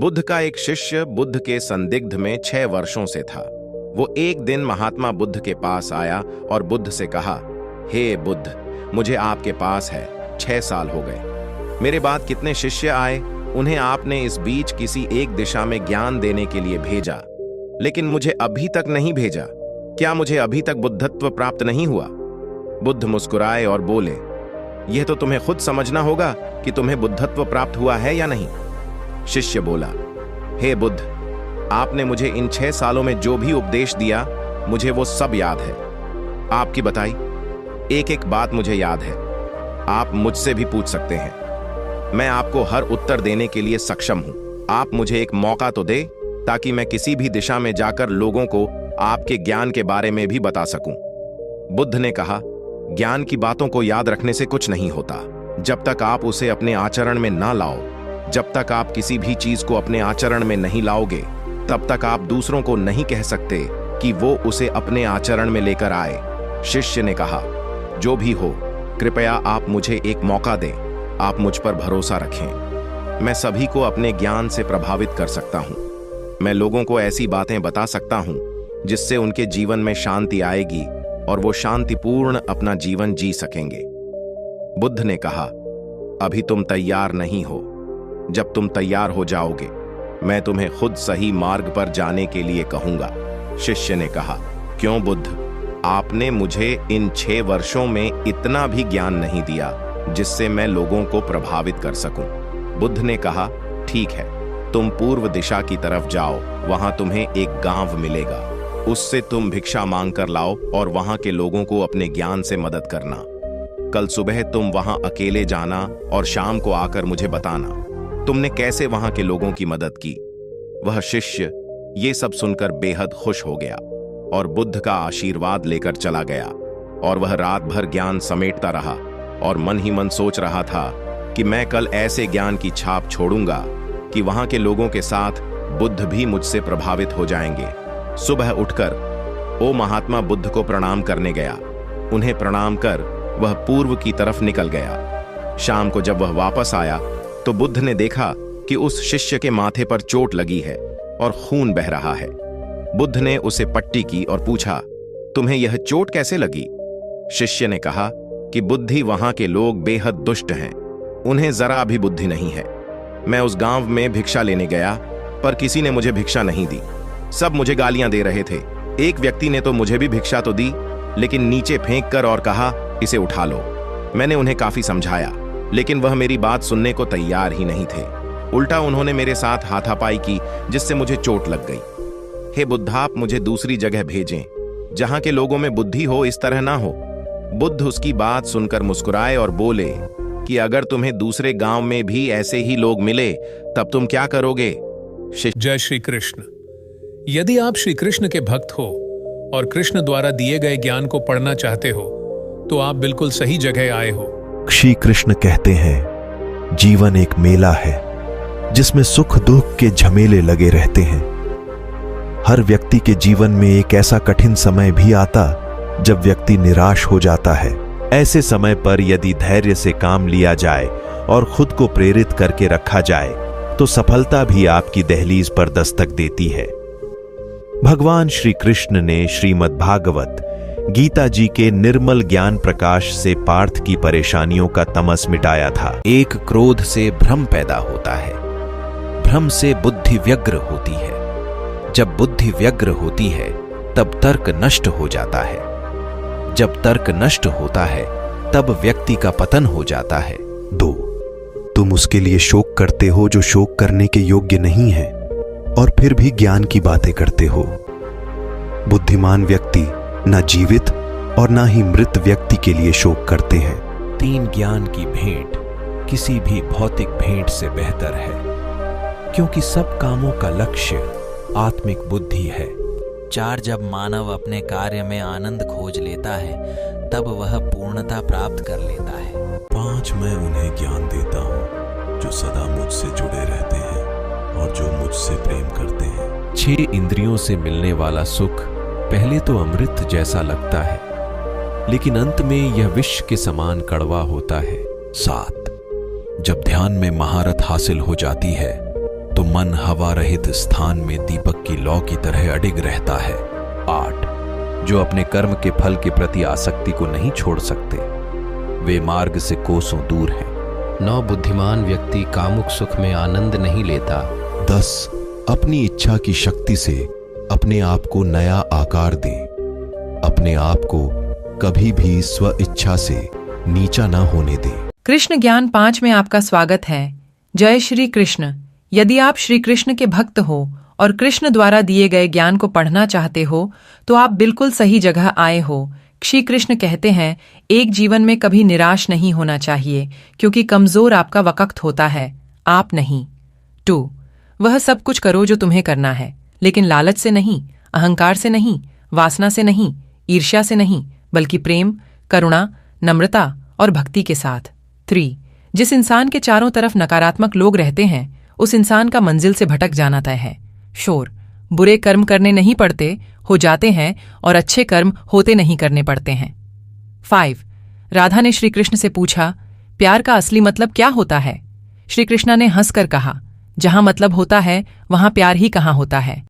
बुद्ध का एक शिष्य बुद्ध के संदिग्ध में 6 वर्षों से था। वो एक दिन महात्मा बुद्ध के पास आया और बुद्ध से कहा, हे बुद्ध, मुझे आपके पास है 6 साल हो गए। मेरे बाद कितने शिष्य आए, उन्हें आपने इस बीच किसी एक दिशा में ज्ञान देने के लिए भेजा, लेकिन मुझे अभी तक नहीं भेजा। क्या मुझे अभी तक बुद्धत्व प्राप्त नहीं हुआ? बुद्ध मुस्कुराए और बोले, यह तो तुम्हें खुद समझना होगा कि तुम्हें बुद्धत्व प्राप्त हुआ है या नहीं। शिष्य बोला, हे बुद्ध, आपने मुझे इन 6 सालों में जो भी उपदेश दिया, मुझे वो सब याद है। आपकी बताई एक एक बात मुझे याद है। आप मुझसे भी पूछ सकते हैं, मैं आपको हर उत्तर देने के लिए सक्षम हूं। आप मुझे एक मौका तो दे, ताकि मैं किसी भी दिशा में जाकर लोगों को आपके ज्ञान के बारे में भी बता सकूं। बुद्ध ने कहा, ज्ञान की बातों को याद रखने से कुछ नहीं होता। जब तक आप उसे अपने आचरण में ना लाओ, जब तक आप किसी भी चीज को अपने आचरण में नहीं लाओगे, तब तक आप दूसरों को नहीं कह सकते कि वो उसे अपने आचरण में लेकर आए। शिष्य ने कहा, जो भी हो, कृपया आप मुझे एक मौका दें। आप मुझ पर भरोसा रखें। मैं सभी को अपने ज्ञान से प्रभावित कर सकता हूं। मैं लोगों को ऐसी बातें बता सकता हूं जिससे उनके जीवन में शांति आएगी और वो शांतिपूर्ण अपना जीवन जी सकेंगे। बुद्ध ने कहा, अभी तुम तैयार नहीं हो। जब तुम तैयार हो जाओगे, मैं तुम्हें खुद सही मार्ग पर जाने के लिए कहूंगा। शिष्य ने कहा, क्यों बुद्ध, आपने मुझे इन 6 वर्षों में इतना भी ज्ञान नहीं दिया जिससे मैं लोगों को प्रभावित कर सकूं। बुद्ध ने कहा, ठीक है, तुम पूर्व दिशा की तरफ जाओ, वहां तुम्हें एक गांव मिलेगा। उससे तुम भिक्षा मांग कर लाओ और वहां के लोगों को अपने ज्ञान से मदद करना। कल सुबह तुम वहां अकेले जाना और शाम को आकर मुझे बताना तुमने कैसे वहां के लोगों की मदद की। वह शिष्य ये सब सुनकर बेहद खुश हो गया और बुद्ध का आशीर्वाद लेकर चला गया। और वह रात भर ज्ञान समेटता रहा और मन ही मन सोच रहा था कि मैं कल ऐसे ज्ञान की छाप छोड़ूंगा कि वहां के लोगों के साथ बुद्ध भी मुझसे प्रभावित हो जाएंगे। सुबह उठकर वो महात्मा बुद्ध को प्रणाम करने गया। उन्हें प्रणाम कर वह पूर्व की तरफ निकल गया। शाम को जब वह वापस आया तो बुद्ध ने देखा कि उस शिष्य के माथे पर चोट लगी है और खून बह रहा है। बुद्ध ने उसे पट्टी की और पूछा, तुम्हें यह चोट कैसे लगी? शिष्य ने कहा कि बुद्धि वहां के लोग बेहद दुष्ट हैं, उन्हें जरा भी बुद्धि नहीं है। मैं उस गांव में भिक्षा लेने गया, पर किसी ने मुझे भिक्षा नहीं दी। सब मुझे गालियां दे रहे थे। एक व्यक्ति ने तो मुझे भी भिक्षा तो दी, लेकिन नीचे फेंक कर और कहा, इसे उठा लो। मैंने उन्हें काफी समझाया, लेकिन वह मेरी बात सुनने को तैयार ही नहीं थे। उल्टा उन्होंने मेरे साथ हाथापाई की, जिससे मुझे चोट लग गई। हे बुद्ध, आप मुझे दूसरी जगह भेजें, जहां के लोगों में बुद्धि हो, इस तरह ना हो। बुद्ध उसकी बात सुनकर मुस्कुराए और बोले कि अगर तुम्हें दूसरे गांव में भी ऐसे ही लोग मिले, तब तुम क्या करोगे? जय श्री कृष्ण। यदि आप श्री कृष्ण के भक्त हो और कृष्ण द्वारा दिए गए ज्ञान को पढ़ना चाहते हो, तो आप बिल्कुल सही जगह आए हो। श्री कृष्ण कहते हैं, जीवन एक मेला है जिसमें सुख दुख के झमेले लगे रहते हैं। हर व्यक्ति के जीवन में एक ऐसा कठिन समय भी आता जब व्यक्ति निराश हो जाता है। ऐसे समय पर यदि धैर्य से काम लिया जाए और खुद को प्रेरित करके रखा जाए, तो सफलता भी आपकी दहलीज पर दस्तक देती है। भगवान श्री कृष्ण ने श्रीमद् भागवत गीता जी के निर्मल ज्ञान प्रकाश से पार्थ की परेशानियों का तमस मिटाया था। एक क्रोध से भ्रम पैदा होता है, भ्रम से बुद्धि व्यग्र होती है। जब बुद्धि व्यग्र होती है, तब तर्क नष्ट हो जाता है। जब तर्क नष्ट होता है, तब व्यक्ति का पतन हो जाता है। 2. तुम उसके लिए शोक करते हो जो शोक करने के योग्य नहीं है, और फिर भी ज्ञान की बातें करते हो। बुद्धिमान व्यक्ति न जीवित और न ही मृत व्यक्ति के लिए शोक करते हैं। 3 ज्ञान की भेंट किसी भी भौतिक भेंट से बेहतर है, क्योंकि सब कामों का लक्ष्य आत्मिक बुद्धि है। 4 जब मानव अपने कार्य में आनंद खोज लेता है, तब वह पूर्णता प्राप्त कर लेता है। 5 मैं उन्हें ज्ञान देता हूँ जो सदा मुझसे जुड़े रहते हैं और जो मुझसे प्रेम करते हैं। 6 इंद्रियों से मिलने वाला सुख पहले तो अमृत जैसा लगता है, लेकिन अंत में यह विष के समान कड़वा होता है। 7 जब ध्यान में महारत हासिल हो जाती है, तो मन हवा रहित स्थान में दीपक की लौ की तरह अडिग रहता है। 8 जो अपने कर्म के फल के प्रति आसक्ति को नहीं छोड़ सकते, वे मार्ग से कोसों दूर हैं। 9 बुद्धिमान व्यक्ति कामुक सुख में आनंद नहीं लेता। 10 अपनी इच्छा की शक्ति से अपने आप को नया आकार दें। अपने आप को कभी भी स्व इच्छा से नीचा न होने दें। कृष्ण ज्ञान 5 में आपका स्वागत है। जय श्री कृष्ण। यदि आप श्री कृष्ण के भक्त हो और कृष्ण द्वारा दिए गए ज्ञान को पढ़ना चाहते हो तो आप बिल्कुल सही जगह आए हो। श्री कृष्ण कहते हैं, एक जीवन में कभी निराश नहीं होना चाहिए, क्योंकि कमजोर आपका वक्त होता है, आप नहीं। 2 वह सब कुछ करो जो तुम्हें करना है, लेकिन लालच से नहीं, अहंकार से नहीं, वासना से नहीं, ईर्ष्या से नहीं, बल्कि प्रेम, करुणा, नम्रता और भक्ति के साथ। 3 जिस इंसान के चारों तरफ नकारात्मक लोग रहते हैं, उस इंसान का मंजिल से भटक जाना तय है। शोर बुरे कर्म करने नहीं पड़ते, हो जाते हैं, और अच्छे कर्म होते नहीं करने पड़ते हैं। 5 राधा ने श्री कृष्ण से पूछा, प्यार का असली मतलब क्या होता है? श्री कृष्ण ने हंसकर कहा, जहां मतलब होता है वहां प्यार ही कहाँ होता है।